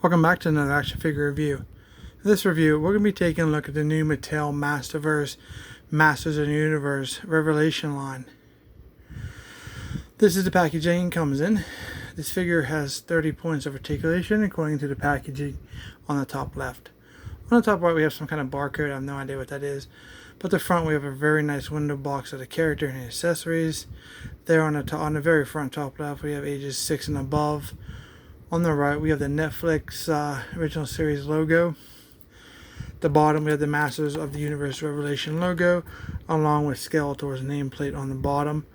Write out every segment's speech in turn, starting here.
Welcome back to another action figure review. In this review, we're going to be taking a look at the new Mattel Masterverse Masters of the Universe Revelation line. This is the packaging it comes in. This figure has 30 points of articulation according to the packaging on the top left. On the top right we have some kind of barcode. I have no idea what that is. But the front we have a very nice window box of the character and accessories. There on the very front top left we have ages 6 and above. On the right, we have the Netflix original series logo. At the bottom, we have the Masters of the Universe Revelation logo, along with Skeletor's nameplate on the bottom.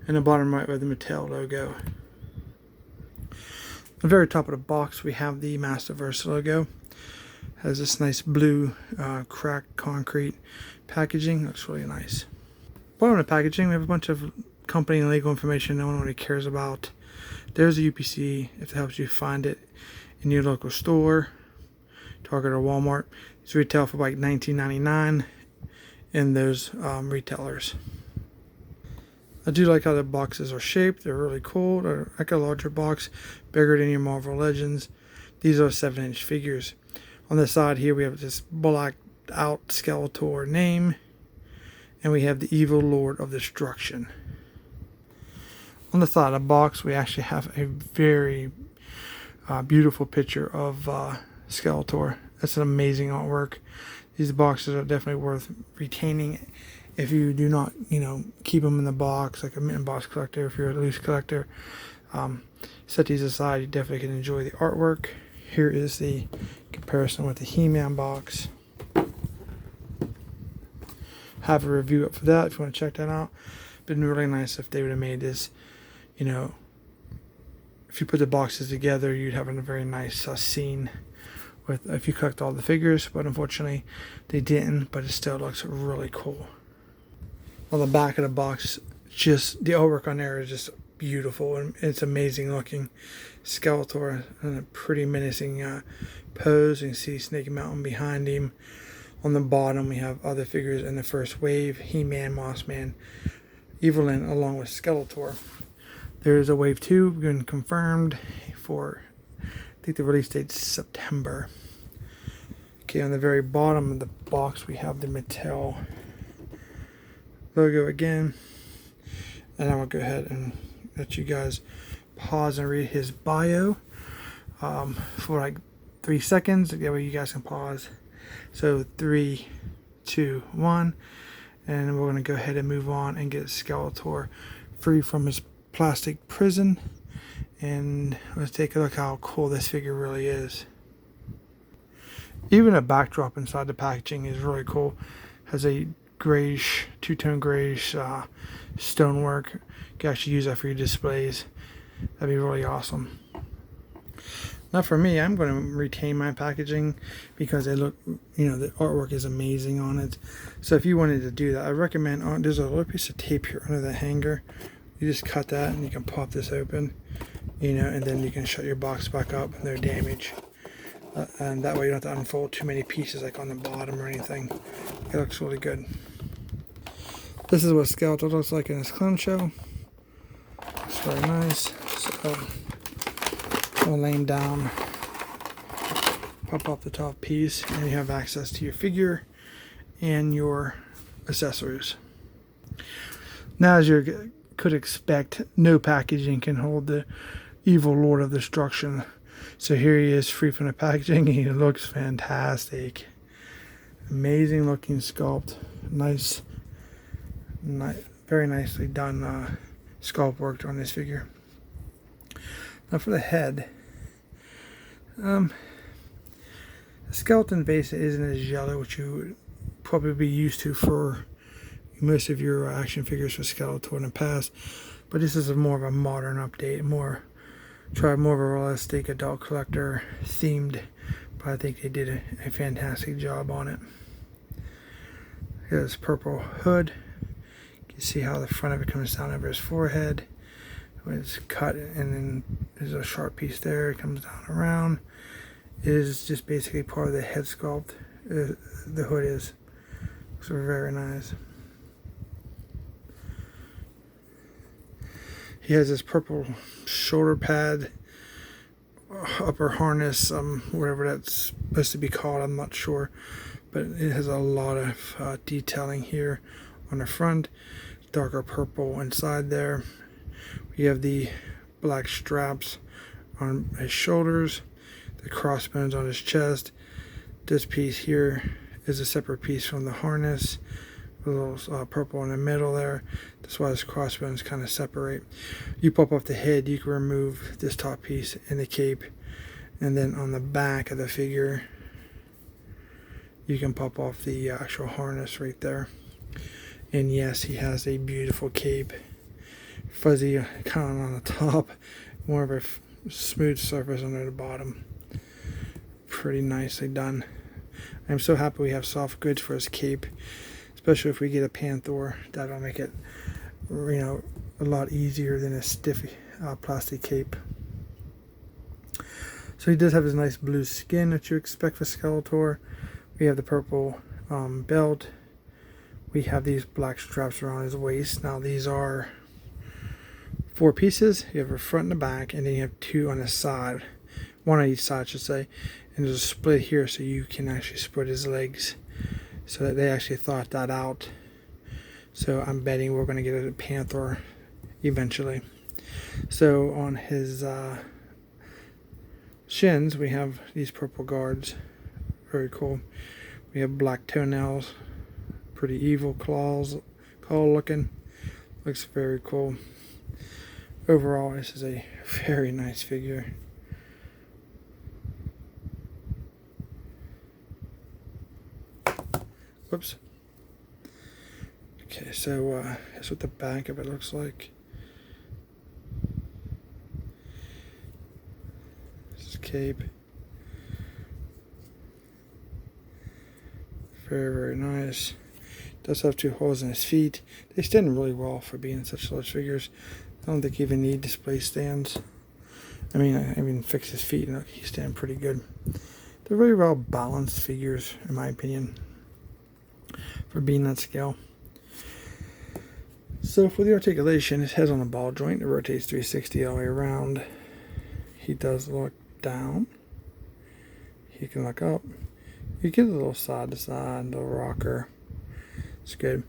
And the bottom right, we have the Mattel logo. At the very top of the box, we have the Masterverse logo. It has this nice blue cracked concrete packaging. Looks really nice. Bottom of the packaging, we have a bunch of company and legal information no one really cares about. There's a UPC if it helps you find it in your local store, Target or Walmart. It's retail for like $19.99 in those retailers. I do like how the boxes are shaped. They're really cool. They're like a larger box, bigger than your Marvel Legends. These are 7-inch figures. On the side here we have this blacked out Skeletor name, and we have the Evil Lord of Destruction. On the side of the box, we actually have a very beautiful picture of Skeletor. That's an amazing artwork. These boxes are definitely worth retaining if you do not, keep them in the box, like a mitten box collector. If you're a loose collector, set these aside. You definitely can enjoy the artwork. Here is the comparison with the He-Man box. Have a review up for that if you want to check that out. Been really nice if they would have made this. If you put the boxes together, you'd have a very nice scene with if you collect all the figures, but unfortunately they didn't, but it still looks really cool. On the back of the box, just the artwork on there is just beautiful, and it's amazing looking. Skeletor in a pretty menacing pose. You can see Snake Mountain behind him. On the bottom we have other figures in the first wave: He-Man, Mossman, Evelyn, along with Skeletor. There is a wave 2 been confirmed for, I think the release date's September. Okay, on the very bottom of the box we have the Mattel logo again. And I'm going to go ahead and let you guys pause and read his bio for like 3 seconds. That way you guys can pause. So 3, 2, 1. And we're going to go ahead and move on and get Skeletor free from his plastic prison, and let's take a look how cool this figure really is. Even a backdrop inside the packaging is really cool. Has a grayish, two-tone grayish stonework. You can actually use that for your displays. That'd be really awesome. Now for me, I'm going to retain my packaging because they look, the artwork is amazing on it. So if you wanted to do that, I recommend, there's a little piece of tape here under the hanger. You just cut that and you can pop this open, and then you can shut your box back up, no damage. And that way you don't have to unfold too many pieces like on the bottom or anything. It looks really good. This is what Skeletor looks like in his clown show. It's very nice. So I'll lay him down, pop off the top piece, and you have access to your figure and your accessories. Now, as you could expect, no packaging can hold the Evil Lord of Destruction. So here he is, free from the packaging. He looks fantastic. Amazing looking sculpt. Nice, very nicely done sculpt work on this figure. Now for the head. The skeleton base isn't as yellow, which you would probably be used to for most of your action figures for Skeletor in the past, but this is more of a modern update, more of a realistic adult collector themed, but I think they did a fantastic job on it. Here's purple hood. You can see how the front of it comes down over his forehead when it's cut, and then there's a sharp piece there. It comes down around. It is just basically part of the head sculpt. The hood is so very nice. He has this purple shoulder pad upper harness, whatever that's supposed to be called, I'm not sure, but it has a lot of detailing here on the front, darker purple inside there. We have the black straps on his shoulders, the crossbones on his chest. This piece here is a separate piece from the harness, a little purple in the middle there. That's why his crossbones kind of separate. You pop off the head, you can remove this top piece and the cape, and then on the back of the figure you can pop off the actual harness right there. And yes, he has a beautiful cape, fuzzy kind of on the top, more of a smooth surface under the bottom. Pretty nicely done. I'm so happy we have soft goods for his cape, especially if we get a Panther. That'll make it, you know, a lot easier than a stiff plastic cape. So he does have his nice blue skin that you expect for Skeletor. We have the purple belt. We have these black straps around his waist. Now these are 4 pieces. You have a front and a back, and then you have 2 on the side, 1 on each side, I should say. And there's a split here, so you can actually split his legs. So that they actually thought that out. So I'm betting we're going to get a Panther eventually. So on his shins, we have these purple guards. Very cool. We have black toenails, pretty evil claw looking. Looks very cool. Overall, this is a very nice figure. Whoops. Okay, so that's what the back of it looks like. This is cape. Very, very nice. Does have 2 holes in his feet. They stand really well for being such large figures. I don't think you even need display stands. I mean, I even fix his feet and he stand pretty good. They're very well balanced figures, in my opinion, for being that scale. So for the articulation, his head's on a ball joint. It rotates 360 all the way around. He does look down. He can look up. You get a little side to side, little rocker. It's good.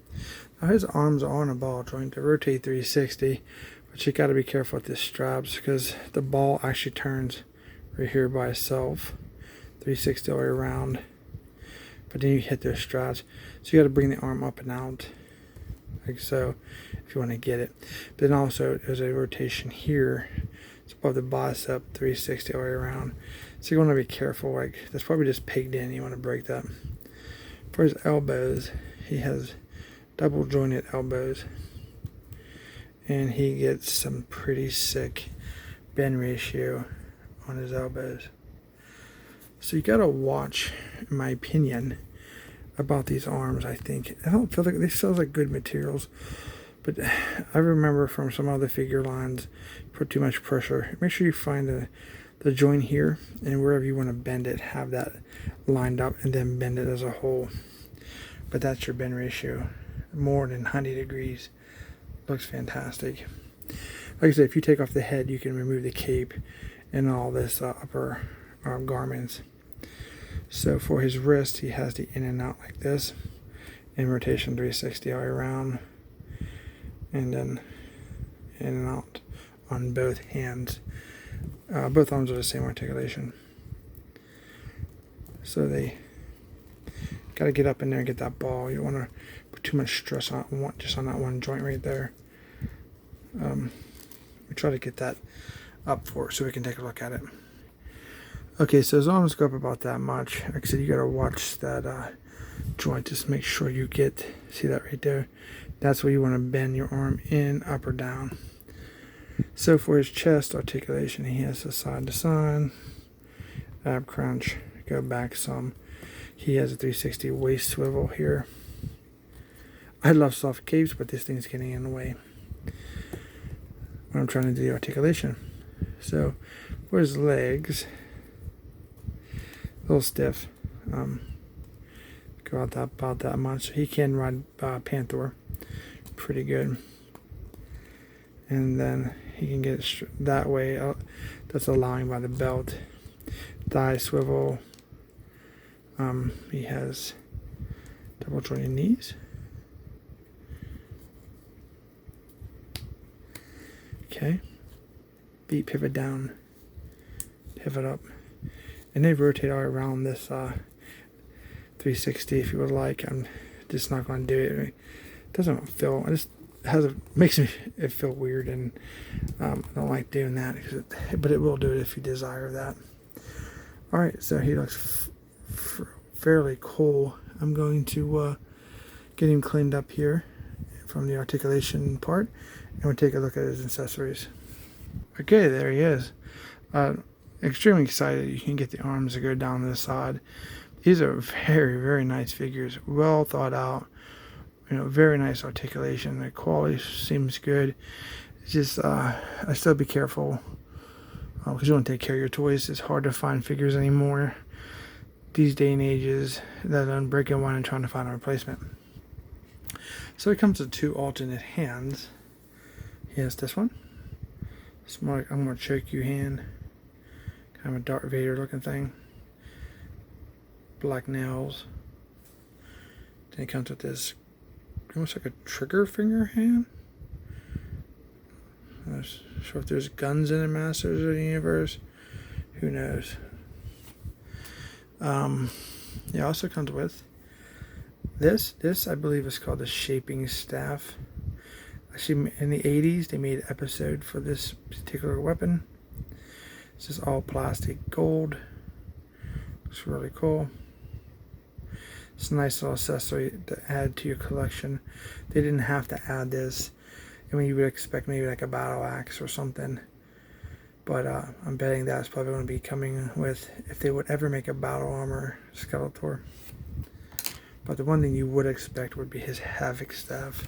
Now his arms are on a ball joint. They rotate 360, but you got to be careful with the straps because the ball actually turns right here by itself, 360 all the way around. But then you hit those straps, so you got to bring the arm up and out, like so, if you want to get it. But then also there's a rotation here. It's above the bicep, 360 all the way around. So you want to be careful. Like that's probably just pegged in. You want to break that. For his elbows, he has double jointed elbows, and he gets some pretty sick bend ratio on his elbows. So you gotta watch, in my opinion, about these arms. I think I don't feel like they sound like good materials, but I remember from some other figure lines, put too much pressure. Make sure you find the joint here, and wherever you want to bend it, have that lined up, and then bend it as a whole. But that's your bend ratio, more than 90 degrees. Looks fantastic. Like I said, if you take off the head, you can remove the cape and all this upper garments. So for his wrist, he has the in and out like this, in rotation 360 all the way around, and then in and out on both hands. Both arms are the same articulation. So they got to get up in there and get that ball. You don't want to put too much stress on just on that one joint right there. We try to get that up for so we can take a look at it. Okay, so his arms go up about that much. Like I said, you got to watch that joint. Just make sure you see that right there. That's where you want to bend your arm in, up or down. So for his chest articulation, he has a side to side, ab crunch, go back some. He has a 360 waist swivel here. I love soft capes, but this thing's getting in the way when I'm trying to do the articulation. So for his legs, a little stiff. Go out about that much. He can ride Panther pretty good. And then he can get it that way. That's allowing by the belt. Thigh swivel. He has double jointed knees. Okay. Feet pivot down, pivot up, and they rotate all around this 360 if you would like. I'm just not going to do it. It doesn't feel. It just makes it feel weird, and I don't like doing that. But it will do it if you desire that. All right, so he looks fairly cool. I'm going to get him cleaned up here from the articulation part, and we'll take a look at his accessories. Okay, there he is. Extremely excited. You can get the arms to go down this side. These are very, very nice figures. Well thought out. Very nice articulation. The quality seems good. It's just, I still be careful because you want to take care of your toys. It's hard to find figures anymore these day and ages that I'm breaking one and trying to find a replacement. So it comes with 2 alternate hands. He has this one. It's more like I'm going to choke you hand. Kind of a Darth Vader looking thing. Black nails. Then it comes with this almost like a trigger finger hand. I'm not sure if there's guns in the Masters of the Universe. Who knows? It also comes with this. This I believe is called the shaping staff. Actually, in the 80s, they made an episode for this particular weapon. This is all plastic gold. Looks really cool. It's a nice little accessory to add to your collection. They didn't have to add this. I mean, you would expect maybe like a battle axe or something. But I'm betting that's probably going to be coming with, if they would ever make a battle armor Skeletor. But the one thing you would expect would be his Havoc staff.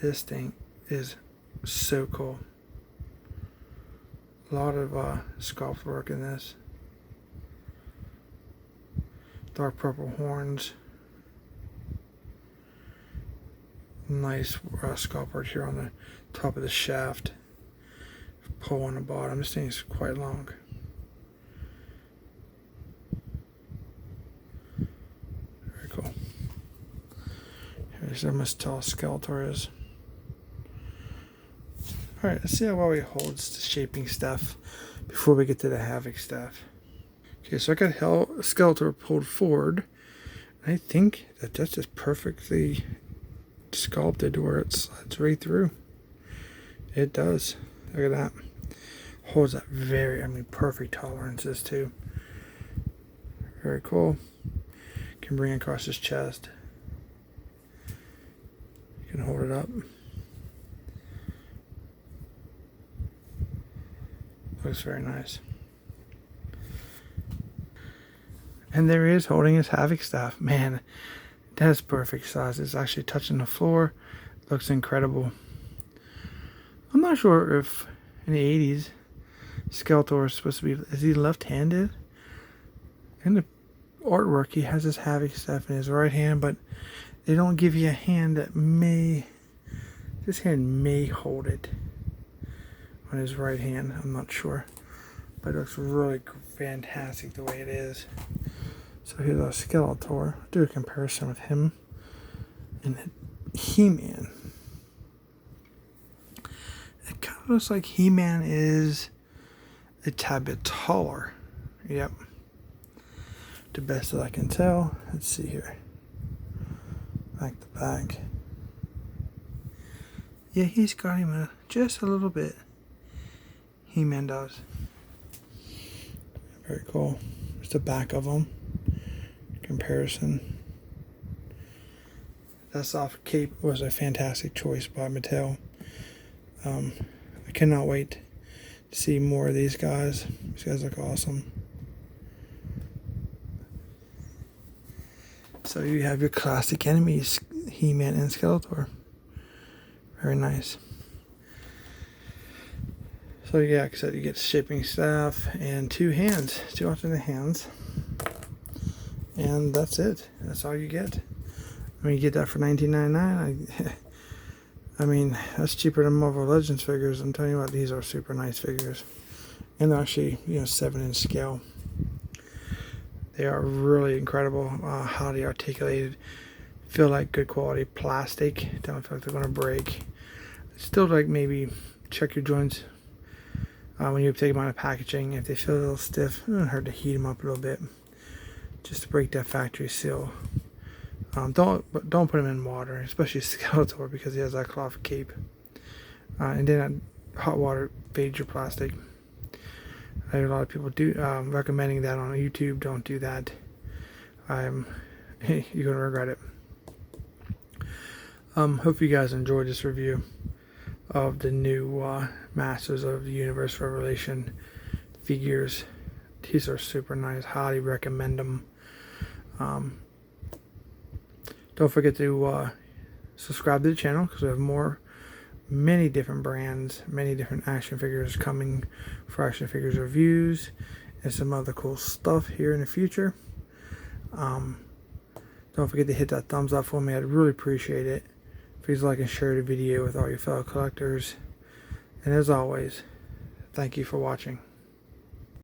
This thing is so cool. A lot of sculpt work in this. Dark purple horns. Nice sculpt work here on the top of the shaft. Pull on the bottom. This thing is quite long. Very cool. Here's how much tall Skeletor is. Alright, let's see how well he holds the shaping stuff before we get to the Havoc stuff. Okay, so I got Skeletor pulled forward. I think that's just perfectly sculpted where it slides right through. It does. Look at that. Holds that perfect tolerances too. Very cool. Can bring it across his chest. You can hold it up. Looks very nice. And there he is holding his Havoc staff. Man, that's perfect size. It's actually touching the floor. Looks incredible. I'm not sure if in the 80s Skeletor is supposed to be, is he left-handed? In the artwork he has his Havoc staff in his right hand, but they don't give you a hand that this hand may hold it on his right hand. I'm not sure, but it looks really fantastic the way it is. So here's our Skeletor. I'll do a comparison with him and He-Man. It kind of looks like He-Man is a tad bit taller. Yep. The best that I can tell. Let's see here. Back to back. Yeah, he's got him just a little bit. He-Man does. Very cool. There's the back of him. Comparison. That soft cape was a fantastic choice by Mattel. I cannot wait to see more of these guys. These guys look awesome. So you have your classic enemies, He-Man and Skeletor. Very nice. So yeah, like I said, you get shaping staff and 2 hands, 2 alternate hands. And that's it. That's all you get. I mean, you get that for $19.99. I mean, that's cheaper than Marvel Legends figures. I'm telling you what, these are super nice figures. And they're actually, 7-inch scale. They are really incredible, highly articulated. Feel like good quality plastic. Don't feel like they're going to break. Still, like, maybe check your joints when you take them out of packaging. If they feel a little stiff, it doesn't hurt to heat them up a little bit, just to break that factory seal. Don't put them in water, especially Skeletor, because he has that cloth cape. And then hot water fades your plastic. I hear a lot of people recommending that on YouTube. Don't do that. You're gonna regret it. Hope you guys enjoyed this review of the new Masters of the Universe Revelation figures. These are super nice. Highly recommend them. Don't forget to subscribe to the channel, because we have many different brands, many different action figures coming for action figures reviews and some other cool stuff here in the future. Don't forget to hit that thumbs up for me. I'd really appreciate it. Please like and share the video with all your fellow collectors. And as always, thank you for watching.